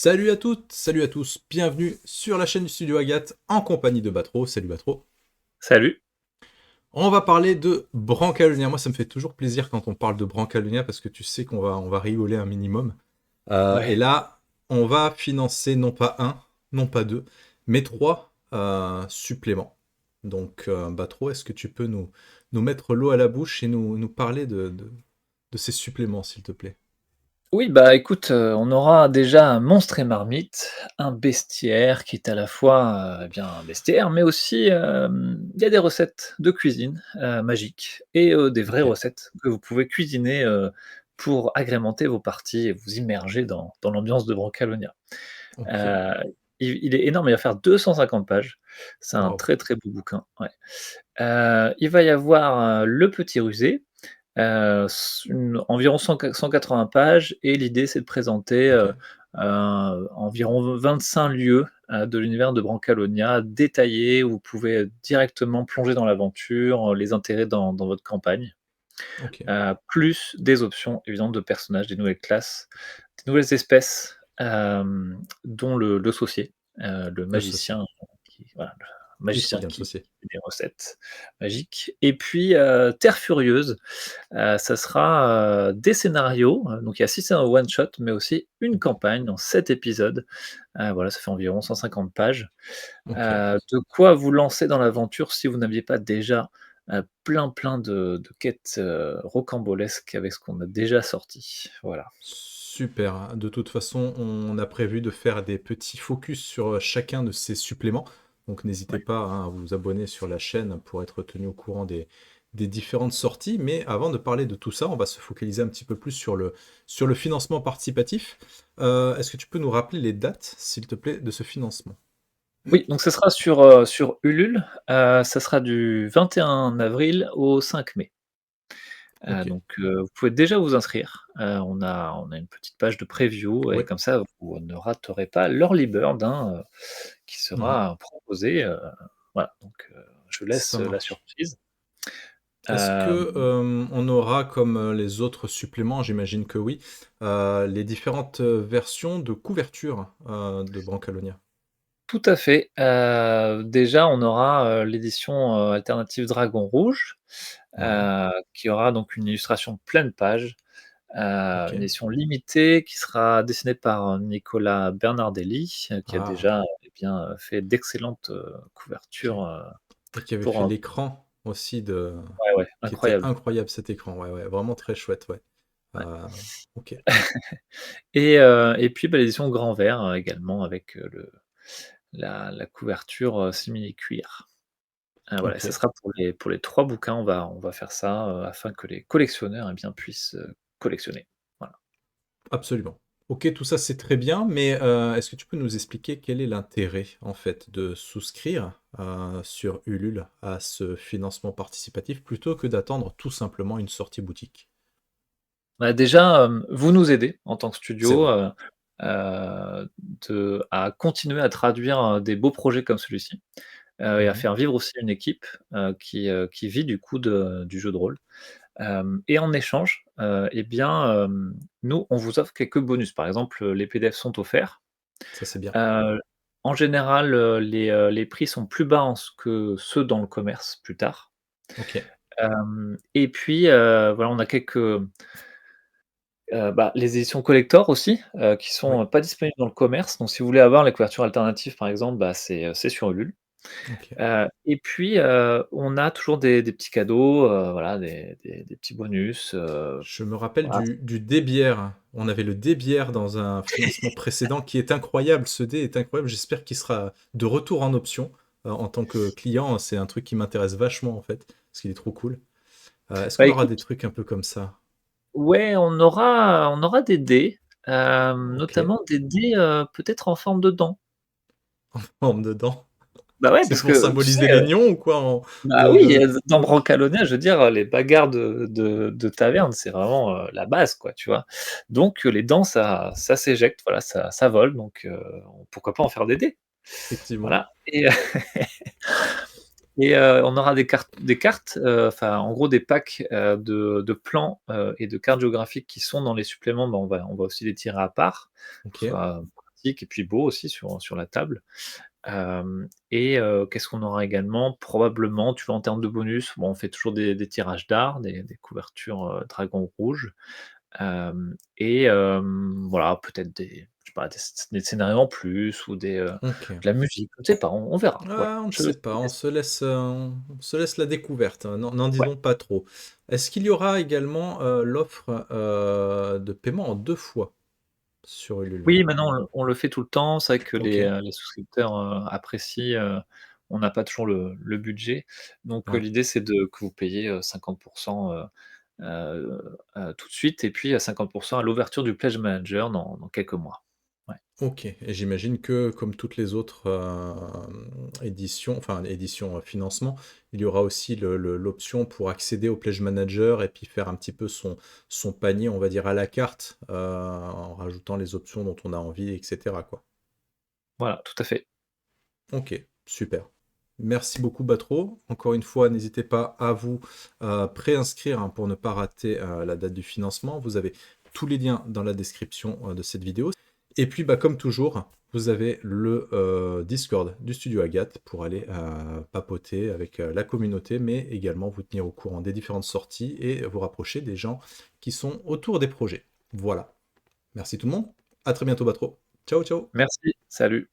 Salut à toutes, salut à tous, bienvenue sur la chaîne du Studio Agathe en compagnie de Batro. Salut Batro. Salut. On va parler de Brancalonia. Moi, ça me fait toujours plaisir quand on parle de Brancalonia parce que tu sais qu'on va rigoler un minimum. Et Ouais. là, on va financer non pas un, non pas deux, mais trois suppléments. Donc, Batro, est-ce que tu peux nous mettre l'eau à la bouche et nous parler de ces suppléments, s'il te plaît? Oui, bah, écoute, on aura déjà un monstre et marmite, un bestiaire qui est à la fois, eh bien, un bestiaire, mais aussi, il y a des recettes de cuisine, magiques et des vraies Ok, recettes que vous pouvez cuisiner, pour agrémenter vos parties et vous immerger dans l'ambiance de Brancalonia. ok, Heu, il est énorme, il va faire 250 pages. C'est un waouh, très, très beau bouquin, ouais. Il va y avoir, Le Petit Rusé. Environ 180 pages et l'idée c'est de présenter, ok, environ 25 lieux, de l'univers de Brancalonia détaillés où vous pouvez directement plonger dans l'aventure, les intégrer dans votre campagne, ok. plus des options évidemment de personnages, des nouvelles classes, des nouvelles espèces, dont le sorcier, le Le saucier. magicien qui voilà, le Il est trop magicien bien, le qui saucier. fait des recettes magiques et puis, Terre Furieuse. Ça sera, des scénarios, donc il y a 6 scénarios one shot, mais aussi une Ok. campagne en 7 épisodes. Voilà, ça fait environ 150 pages. Ok. De quoi vous lancer dans l'aventure si vous n'aviez pas déjà, plein de quêtes, rocambolesques avec ce qu'on a déjà sorti. Voilà. Super. De toute façon, on a prévu de faire des petits focus sur chacun de ces suppléments. Donc n'hésitez Ouais. pas hein, à vous abonner sur la chaîne pour être tenu au courant des différentes sorties. Mais avant de parler de tout ça, on va se focaliser un petit peu plus sur le financement participatif. Est-ce que tu peux nous rappeler les dates, s'il te plaît, de ce financement? Oui, donc ce sera sur Ulule, ça sera du 21 avril au 5 mai. Ok. Donc vous pouvez déjà vous inscrire. On a une petite page de preview et Ouais. comme ça, vous ne raterez pas l'early bird, hein, qui Mhm. sera proposé, voilà, donc je vous laisse, Ça la marche. surprise. Est-ce que, Hem, on aura comme, les autres suppléments, j'imagine que oui, les différentes, versions de couverture, de Brancalonia? Tout à fait. Déjà, on aura, l'édition, alternative Dragon Rouge, Ouais, qui aura donc une illustration pleine page, une OK. édition limitée qui sera dessinée par, Nicolas Bernardelli, qui a Ah, déjà, eh bien, fait d'excellentes, OK. couvertures, Et qui avait pour fait un l'écran aussi de ouais, ouais, qui était incroyable. incroyable cet écran, ouais, ouais, vraiment très chouette, ouais. Ouais Heu, OK. et puis, bah, l'édition grand vert, également avec, la couverture, simili-cuir. Voilà, ça OK, sera pour les 3 bouquins, on va faire ça, afin que les collectionneurs, eh bien, puissent, collectionner. Voilà. absolument. OK, tout ça c'est très bien, mais, est-ce que tu peux nous expliquer quel est l'intérêt, en fait, de souscrire, sur Ulule à ce financement participatif plutôt que d'attendre tout simplement une sortie boutique? Bah, déjà, vous nous aidez en tant que C'est studio, vrai. à continuer à traduire, des beaux projets comme celui-ci, et à Mmh. faire vivre aussi une équipe, qui vit du coup du jeu de rôle. Et en échange, eh bien, nous, on vous offre quelques bonus. Par exemple, les PDF sont offerts. Ça, c'est bien. Heu, En général, les prix sont plus bas que ceux dans le commerce plus tard. OK. Et puis, voilà, on a bah, les éditions collector aussi, qui Oui. sont pas disponibles dans le commerce. Donc si vous voulez avoir les couvertures alternatives, par exemple, bah, c'est sur Ulule. OK. Et puis, on a toujours des petits cadeaux, voilà, des petits bonus, Je me rappelle voilà. du dé bière. On avait le dé bière dans un financement précédent qui est incroyable. Ce dé est incroyable. J'espère qu'il sera de retour en option. En tant que client, c'est un truc qui m'intéresse vachement, en fait, parce qu'il est trop cool. Est-ce Bah, qu'on aura des écoute, trucs un peu comme ça? ouais, on aura des dés, OK. notamment des dés, peut-être en forme de dents. En dedans. Bah, ouais, C'est parce pour que tu sais, symboliser les nions ou quoi en bah, oui, de dans Brancalonia, je veux dire, les bagarres de taverne, c'est vraiment, la base, quoi, tu vois? Donc les dents, ça s'éjecte, voilà, ça vole, donc pourquoi pas en faire des dés? effectivement. Voilà et on aura des cartes, enfin, en gros, des packs, de plans, et de cartes géographiques qui sont dans les suppléments, bah, on va aussi les tirer à part, pour que ce OK. soit sympathique et puis beau aussi sur la table. Et qu'est-ce qu'on aura également? Probablement, tu vois, en termes de bonus, bon, on fait toujours des tirages d'art, des couvertures, dragon rouge, et voilà, peut-être des je sais pas, des scénarios en plus ou OK. de la musique, je ne sais pas, on verra, ouais. Ah, on ne Je sait pas, on se laisse la découverte, hein, n'en Ouais. disons pas trop. Est-ce qu'il y aura également, l'offre, de paiement en 2 fois sur Ulule? Oui, maintenant on le fait tout le temps. C'est vrai que OK, les souscripteurs, apprécient, on n'a pas toujours le budget. Donc ouais. l'idée c'est que vous payez, 50 tout de suite et puis à 50 à l'ouverture du pledge manager dans quelques mois. Ouais. OK, et j'imagine que comme toutes les autres, éditions, enfin éditions, financement, il y aura aussi l'option pour accéder au Pledge Manager et puis faire un petit peu son panier, on va dire, à la carte, en rajoutant les options dont on a envie et cetera, quoi. Voilà, tout à fait. OK, super. Merci beaucoup Batro. Encore une fois, n'hésitez pas à vous, préinscrire, hein, pour ne pas rater, la date du financement. Vous avez tous les liens dans la description, de cette vidéo. Et puis, bah, comme toujours, vous avez le, Discord du studio Agathe pour aller, papoter avec, la communauté, mais également vous tenir au courant des différentes sorties et vous rapprocher des gens qui sont autour des projets. Voilà. Merci tout le monde. À très bientôt Batro. Ciao, ciao. Merci, salut.